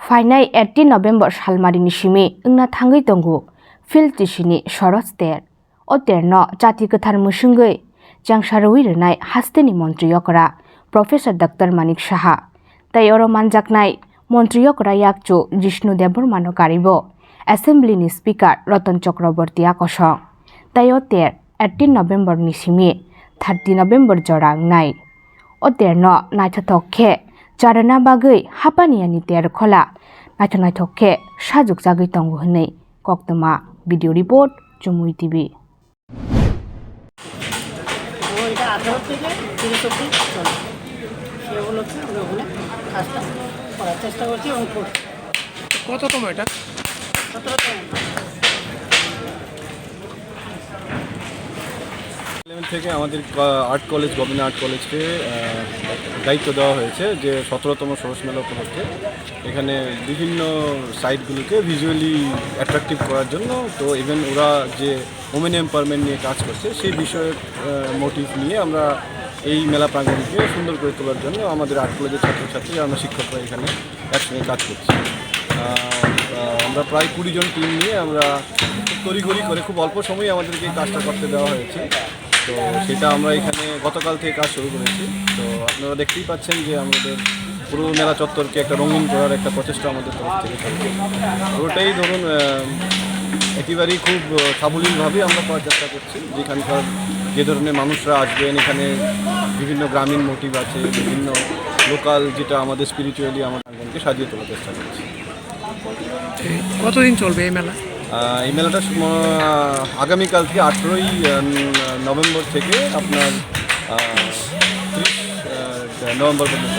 PHAINAI 18 November SALMARI ni SIMI ingna thangai tongo field tisini SARAS TER o TER no jati kathar musungoi jangsaroi renai hasteni montri yokra Professor Dr. Manik Saha tai oro manjaknai montri yokra yakcho Jishnu Debormano karibo Assembly ni Speaker Ratan Chakraborty akosong tai o TER 18 November ni SIMI 30 November jorang nai o TER no naithathok khe charana bagui HAPANIA ni TER khola naithok khe sajuk jagui tongo hinai koktoma video report CHUMUI TV এটা 18 থেকে 30 অবধি চলে সে উপলক্ষে আমরা ওখানে কাজটা করার চেষ্টা করছি এবং কততম এটা 17তম থেকে আমাদের আর্ট কলেজ গভর্নমেন্ট আর্ট কলেজকে দায়িত্ব দেওয়া হয়েছে যে 17তম সরস মেলা উপলক্ষে এখানে বিভিন্ন সাইটগুলোকে ভিজুয়ালি অ্যাট্রাকটিভ করার জন্য তো ইভেন ওরা যে ওমেন এম্পাওয়ারমেন্ট নিয়ে কাজ করছে সেই বিষয়ের মোটিভ নিয়ে আমরা এই মেলা প্রাঙ্গণকে সুন্দর করে তোলার জন্য আমাদের আর্ট কলেজের ছাত্রছাত্রী আমরা শিক্ষকরা এখানে একসঙ্গে কাজ করছি। আমরা প্রায় 20 জন টিম নিয়ে আমরা তড়িঘড়ি করে খুব অল্প সময়ে আমাদেরকে কাজটা করতে দেওয়া হয়েছে। তো সেটা আমরা এখানে গতকাল থেকে কাজ শুরু করেছি। তো আপনারা দেখতেই পাচ্ছেন যে আমাদের পুরো মেলা চত্বরকে একটা রঙিন করার একটা প্রচেষ্টা আমাদের তরফ থেকে চলছে। পুরোটাই ধরুন একেবারেই খুব সাবলীলভাবে আমরা করার চেষ্টা করছি। যেখানকার যে ধরনের মানুষরা আসবেন এখানে বিভিন্ন গ্রামীণ মোটিভ আছে, বিভিন্ন লোকাল যেটা আমাদের স্পিরিচুয়ালি আমাদের আঙ্গনকে সাজিয়ে তোলার চেষ্টা করছি। কতদিন চলবে এই মেলা? এই মেলাটা আগামীকাল থেকে 18ই নভেম্বর থেকে আপনার 30 নভেম্বর পর্যন্ত।